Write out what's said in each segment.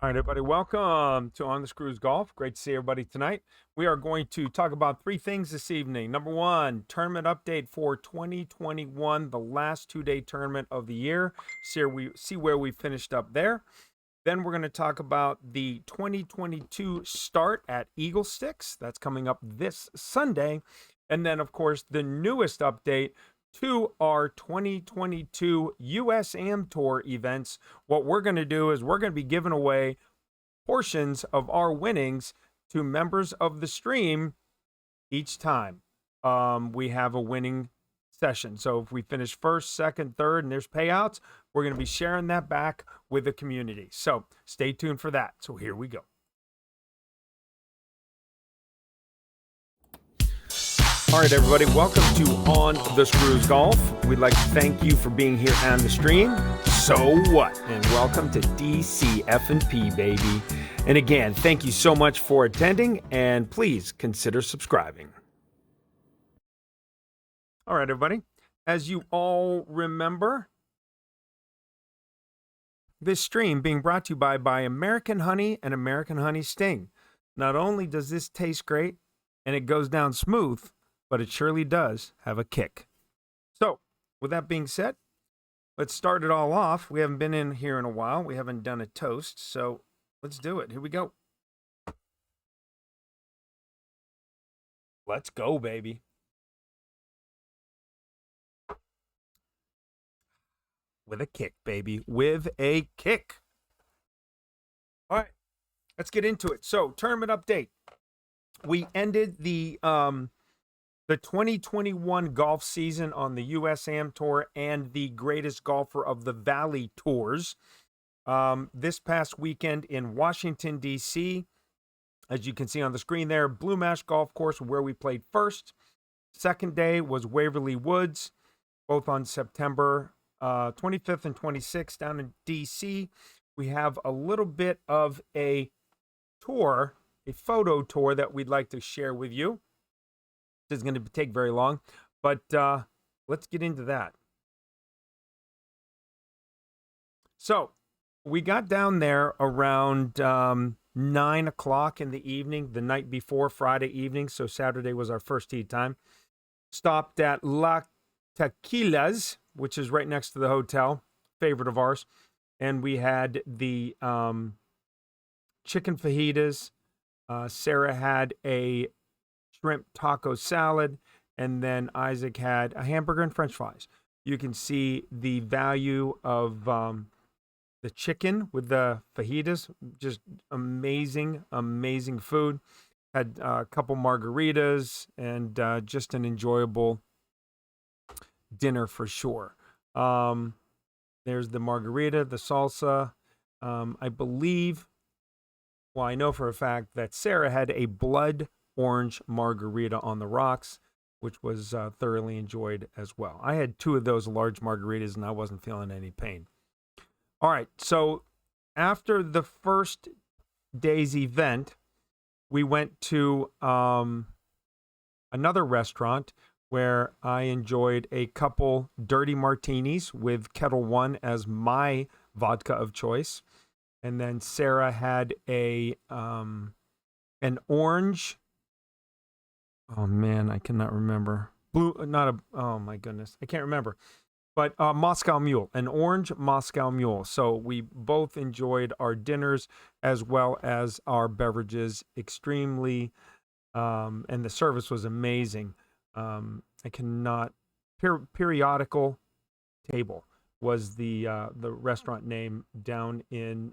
All right, everybody, welcome to On the Screws Golf. Great to see everybody tonight. We are going to talk about three things this evening. Number one, tournament update for 2021, the last two-day tournament of the year. See where we finished up there. Then we're going to talk about the 2022 start at Eaglesticks. That's coming up this Sunday. And then, of course, the newest update to our 2022 US Am Tour events. What we're going to do is we're going to be giving away portions of our winnings to members of the stream each time we have a winning session. So if we finish first, second, third, and there's payouts, we're going to be sharing that back with the community. So stay tuned for that. So here we go. All right, everybody, welcome to On the Screws Golf. We'd like to thank you for being here on the stream. So what? And welcome to DCF&P, baby. And again, thank you so much for attending, and please consider subscribing. All right, everybody. As you all remember, this stream being brought to you by American Honey and American Honey Sting. Not only does this taste great and it goes down smooth, but it surely does have a kick. So, with that being said, let's start it all off. We haven't been in here in a while. We haven't done a toast, so let's do it. Here we go. Let's go, baby. With a kick, baby. With a kick. All right, let's get into it. So, tournament update. We ended the 2021 golf season on the US Am Tour and the Greatest Golfer of the Valley Tours. This past weekend in Washington, D.C., as you can see on the screen there, Blue Mash Golf Course where we played first. Second day was Waverly Woods, both on September 25th and 26th down in D.C. We have a little bit of a tour, a photo tour that we'd like to share with you. This is going to take very long, but let's get into that. So we got down there around 9 o'clock in the evening, the night before Friday evening. So Saturday was our first tee time. Stopped at La Tequila's, which is right next to the hotel, favorite of ours. And we had the chicken fajitas. Sarah had a shrimp taco salad, and then Isaac had a hamburger and French fries. You can see the value of the chicken with the fajitas. Just amazing, amazing food. Had a couple margaritas and just an enjoyable dinner for sure. There's the margarita, the salsa. I believe, well, I know for a fact that Sarah had a blood orange margarita on the rocks, which was thoroughly enjoyed as well. I had two of those large margaritas and I wasn't feeling any pain. All right, so after the first day's event, we went to another restaurant where I enjoyed a couple dirty martinis with Kettle One as my vodka of choice. And then Sarah had an orange. Oh man, I cannot remember. Oh my goodness, I can't remember. But Moscow Mule, an orange Moscow Mule. So we both enjoyed our dinners as well as our beverages extremely, and the service was amazing. I cannot. Periodical Table was the restaurant name down in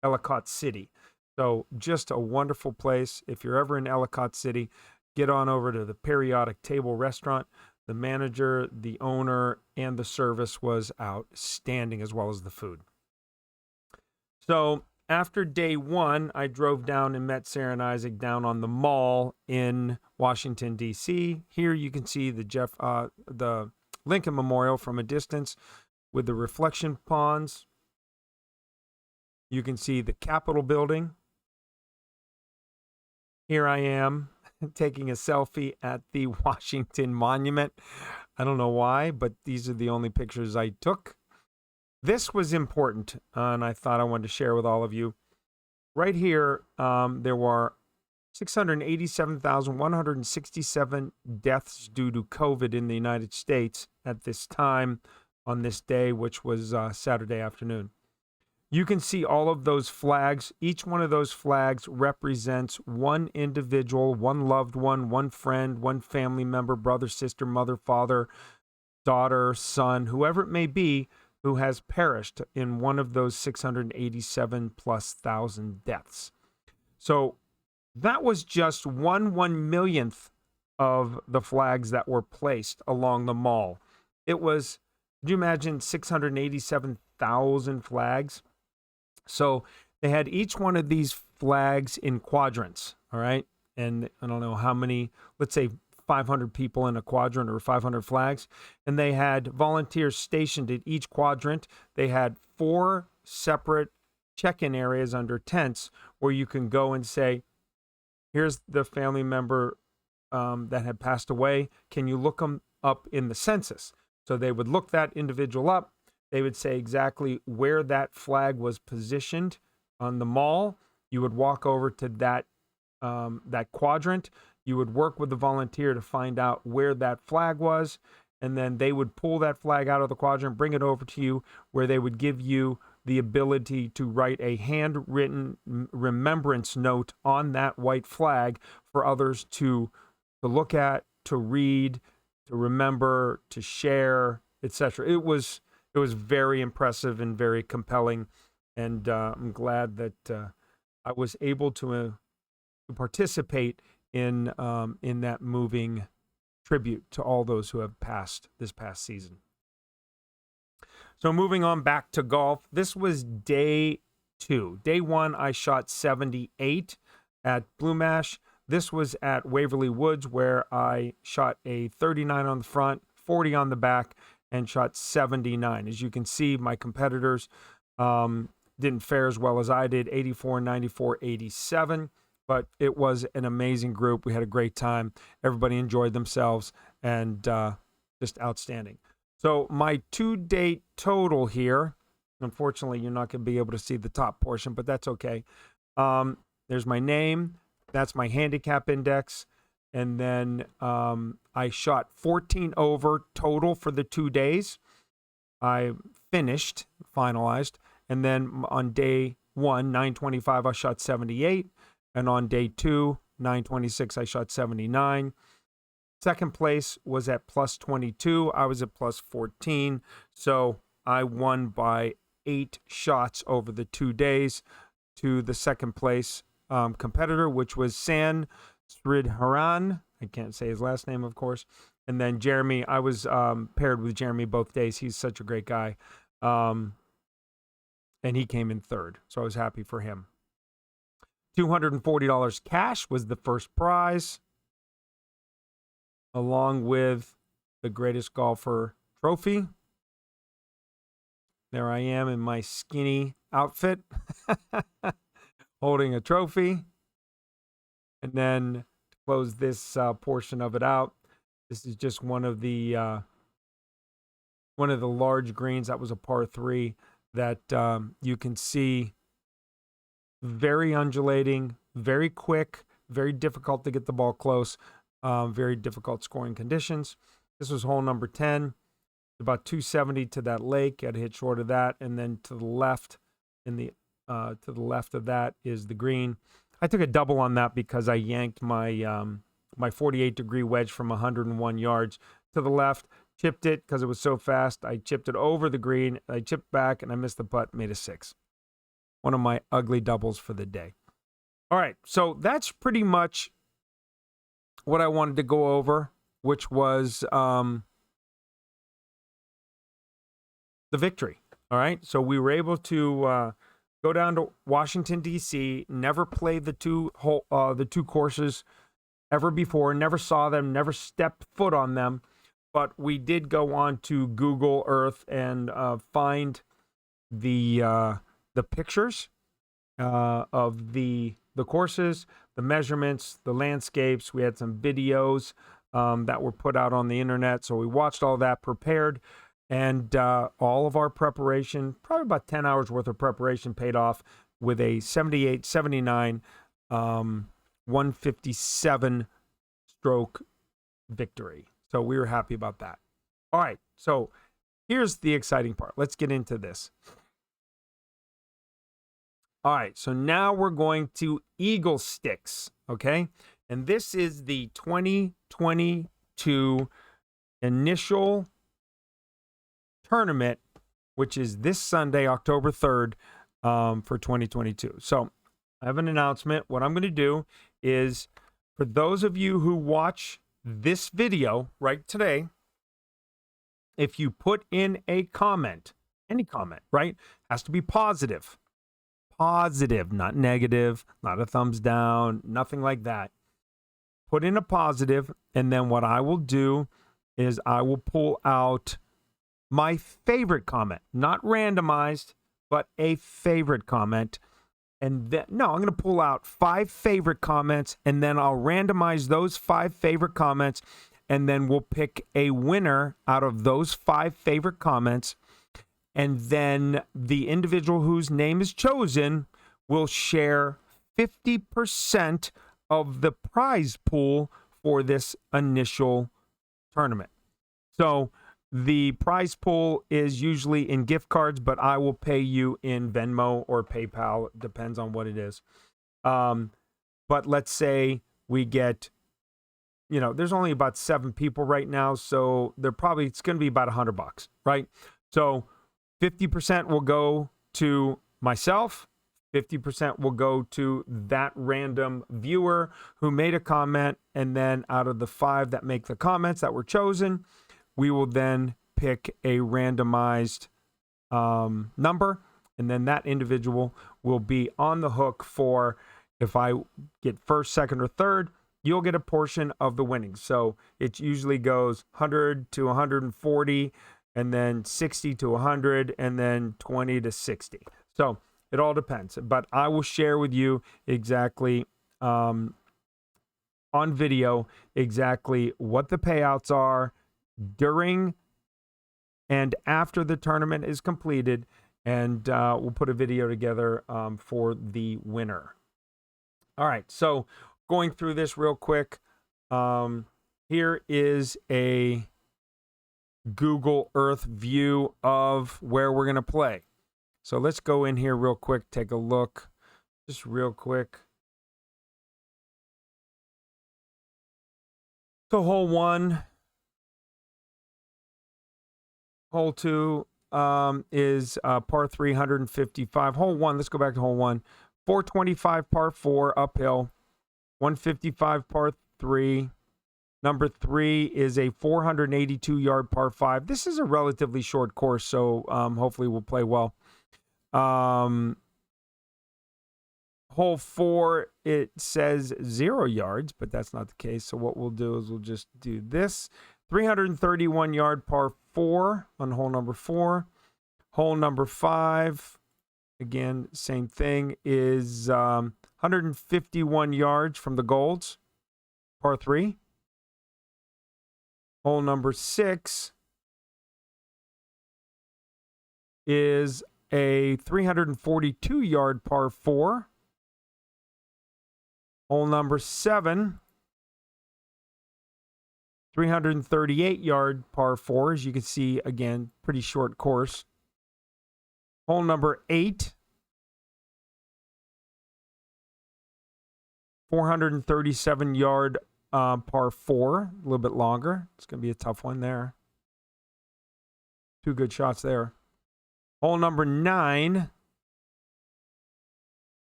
Ellicott City. So just a wonderful place. If you're ever in Ellicott City, get on over to the Periodic Table restaurant. The manager, the owner, and the service was outstanding, as well as the food. So after day one, I drove down and met Sarah and Isaac down on the mall in Washington, D.C. Here you can see the Lincoln Memorial from a distance with the reflection ponds. You can see the Capitol building. Here I am taking a selfie at the Washington Monument. I don't know why, but these are the only pictures I took. This was important, and I thought I wanted to share with all of you. right here, there were 687,167 deaths due to COVID in the United States at this time on this day, which was Saturday afternoon. You can see all of those flags. Each one of those flags represents one individual, one loved one, one friend, one family member, brother, sister, mother, father, daughter, son, whoever it may be, who has perished in one of those 687 plus thousand deaths. So that was just 1/1,000,000th of the flags that were placed along the mall. It was, could you imagine 687,000 flags? So they had each one of these flags in quadrants, all right? And I don't know how many, let's say 500 people in a quadrant or 500 flags. And they had volunteers stationed at each quadrant. They had 4 separate check-in areas under tents where you can go and say, here's the family member that had passed away. Can you look them up in the census? So they would look that individual up. They would say exactly where that flag was positioned on the mall. You would walk over to that quadrant. You would work with the volunteer to find out where that flag was, and then they would pull that flag out of the quadrant, bring it over to you, where they would give you the ability to write a handwritten remembrance note on that white flag for others to look at, to read, to remember, to share, etc. It was very impressive and very compelling, and I'm glad that I was able to participate in that moving tribute to all those who have passed this past season. So moving on back to golf, this was day 2. Day 1, I shot 78 at Blue Mash. This was at Waverly Woods, where I shot a 39 on the front, 40 on the back, and shot 79. As you can see, my competitors didn't fare as well as I did, 84, 94, 87. But it was an amazing group. We had a great time. Everybody enjoyed themselves, and just outstanding. So my to-date total here, unfortunately, you're not going to be able to see the top portion, but that's okay. There's my name. That's my handicap index. And then I shot 14 over total for the 2 days. I finalized. And then on day 1, 925, I shot 78. And on day 2, 926, I shot 79. Second place was at plus 22. I was at plus 14. So I won by 8 shots over the 2 days to the second place competitor, which was San Sridharan. I can't say his last name, of course. And then Jeremy, I was paired with Jeremy both days. He's such a great guy. And he came in third. So I was happy for him. $240 cash was the first prize, along with the Greatest Golfer trophy. There I am in my skinny outfit, holding a trophy. And then to close this portion of it out, this is just one of the large greens. That was a par 3 that you can see. Very undulating, very quick, very difficult to get the ball close, very difficult scoring conditions. This was hole number 10, about 270 to that lake. I had to hit short of that, and then to the left, to the left of that is the green. I took a double on that because I yanked my my 48-degree wedge from 101 yards to the left, chipped it because it was so fast. I chipped it over the green. I chipped back, and I missed the putt, made a 6. One of my ugly doubles for the day. All right, so that's pretty much what I wanted to go over, which was the victory. All right, so we were able to go down to Washington, D.C., never played the two courses ever before, never saw them, never stepped foot on them, but we did go on to Google Earth and find the pictures of the courses, the measurements, the landscapes. We had some videos that were put out on the internet. So we watched all that, prepared, and all of our preparation, probably about 10 hours worth of preparation, paid off. with a 78, 79, 157 stroke victory. So we were happy about that. All right, so here's the exciting part. Let's get into this. All right, so now we're going to Eaglesticks, okay? And this is the 2022 initial tournament, which is this Sunday, October 3rd, for 2022. So I have an announcement. What I'm going to do is, for those of you who watch this video right today, if you put in a comment, any comment, right, has to be positive. Positive, not negative, not a thumbs down, nothing like that. Put in a positive, and then what I will do is I will pull out my favorite comment, not randomized, but a favorite comment. And then, no, I'm going to pull out 5 favorite comments, and then I'll randomize those 5 favorite comments, and then we'll pick a winner out of those 5 favorite comments. And then the individual whose name is chosen will share 50% of the prize pool for this initial tournament. So the prize pool is usually in gift cards, but I will pay you in Venmo or PayPal. It depends on what it is. But let's say we get, there's only about 7 people right now, so it's going to be about $100, right? So 50% will go to myself. 50% will go to that random viewer who made a comment. And then out of the 5 that make the comments that were chosen, we will then pick a randomized number. And then that individual will be on the hook for, if I get first, second, or third, you'll get a portion of the winnings. So it usually goes 100 to 140, and then 60 to 100, and then 20 to 60. So it all depends. But I will share with you exactly on video exactly what the payouts are during and after the tournament is completed. And we'll put a video together for the winner. All right, so going through this real quick. Here is a Google Earth view of where we're going to play. So let's go in here real quick, take a look, just real quick. So hole 1, hole 2 is par 3, 155. Hole 1, let's go back to hole 1. 425 par 4 uphill, 155 par 3. Number 3 is a 482-yard par 5. This is a relatively short course, so hopefully we'll play well. Hole 4, it says 0 yards, but that's not the case. So what we'll do is we'll just do this. 331-yard par 4 on hole number 4. Hole number 5, again, same thing, is 151 yards from the Golds, par 3. Hole number 6 is a 342-yard par 4. Hole number 7, 338-yard par 4. As you can see, again, pretty short course. Hole number 8, 437-yard par 4, a little bit longer. It's going to be a tough one there. 2 good shots there. Hole number 9,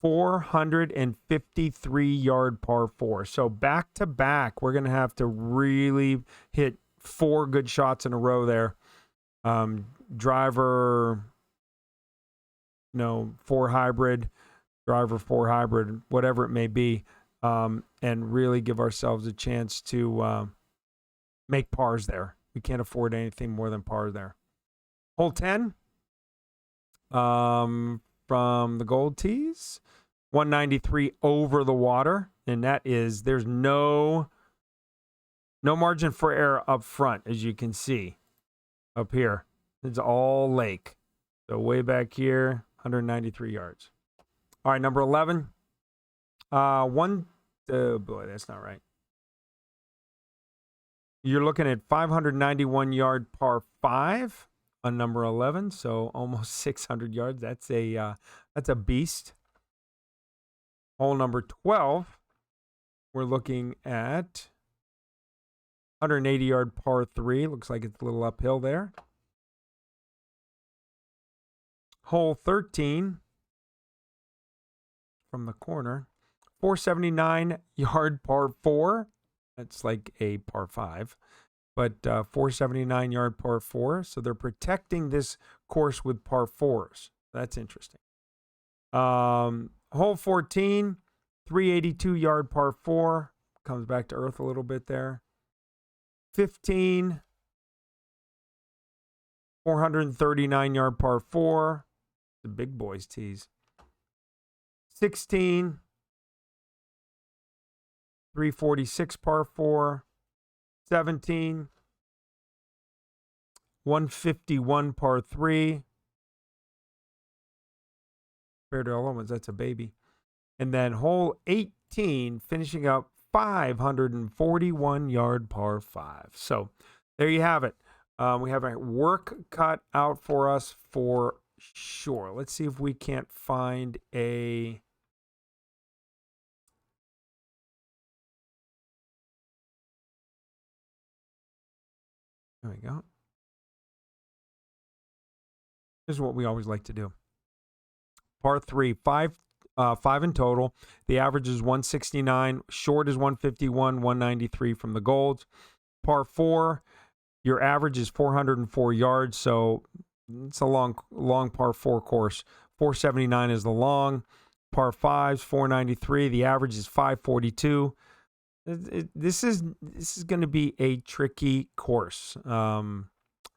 453-yard par 4. So back to back, we're going to have to really hit 4 good shots in a row there. Driver, 4 hybrid, driver 4 hybrid, whatever it may be, and really give ourselves a chance to make pars there. We can't afford anything more than pars there. Hole 10, from the Gold Tees, 193 over the water, and there's no margin for error up front, as you can see up here. It's all lake. So way back here, 193 yards. All right, number 11. Boy, that's not right. You're looking at 591 yard par 5 on number 11, so almost 600 yards. That's a beast. Hole number 12, we're looking at 180 yard par 3. Looks like it's a little uphill there. Hole 13 from the corner, 479 yard par 4. That's like a par 5, but 479 yard par 4. So they're protecting this course with par 4s. That's interesting. Hole 14, 382 yard par 4. Comes back to earth a little bit there. 15, 439 yard par 4. The big boys tees. 16, 346 par 4. 17, 151 par 3. Compared to all ones, that's a baby. And then hole 18, finishing up 541 yard par 5. So there you have it. We have a work cut out for us for sure. Let's see if we can't find a... There we go. This is what we always like to do. Par 3, five in total. The average is 169. Short is 151, 193 from the golds. Par 4, your average is 404 yards, so it's a long par 4 course. 479 is the long. Par 5's 493. The average is 542. This is going to be a tricky course from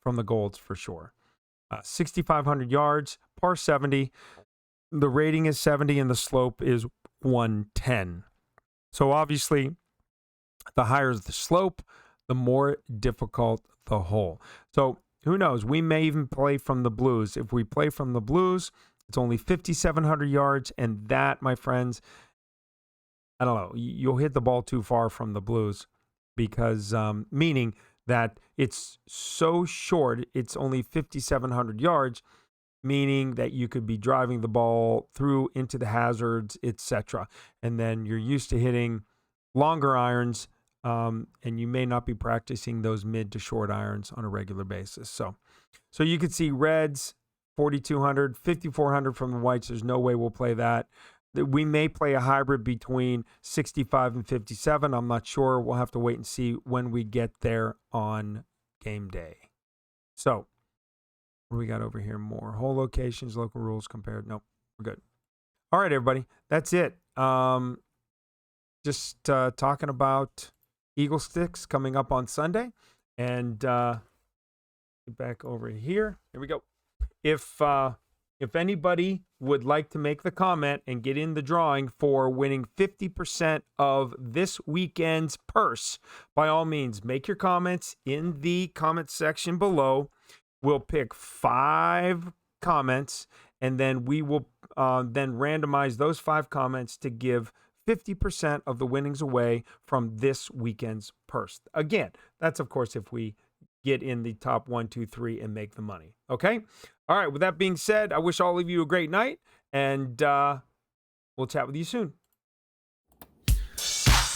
the golds for sure. 6,500 yards, par 70. The rating is 70 and the slope is 110. So obviously, the higher the slope, the more difficult the hole. So who knows? We may even play from the blues. If we play from the blues, it's only 5,700 yards. And that, my friends, I don't know, you'll hit the ball too far from the blues because meaning that it's so short, it's only 5,700 yards, meaning that you could be driving the ball through into the hazards, etc. And then you're used to hitting longer irons, and you may not be practicing those mid to short irons on a regular basis. So you could see reds, 4,200, 5,400 from the whites. There's no way we'll play that. We may play a hybrid between 65 and 57. I'm not sure. We'll have to wait and see when we get there on game day. So what do we got over here? More hole locations, local rules compared. Nope, we're good. All right, everybody. That's it. Just talking about Eaglesticks coming up on Sunday. And get back over here. Here we go. If anybody would like to make the comment and get in the drawing for winning 50% of this weekend's purse, by all means, make your comments in the comment section below. We'll pick 5 comments, and then we will then randomize those 5 comments to give 50% of the winnings away from this weekend's purse. Again, that's, of course, if we get in the top 1, 2, 3 and make the money. Okay? All right. With that being said, I wish all of you a great night, and we'll chat with you soon.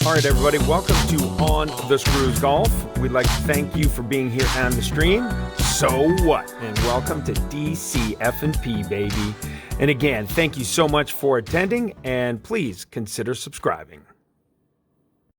All right, everybody. Welcome to On the Screws Golf. We'd like to thank you for being here on the stream. So what? And welcome to DCF&P, baby. And again, thank you so much for attending, and please consider subscribing.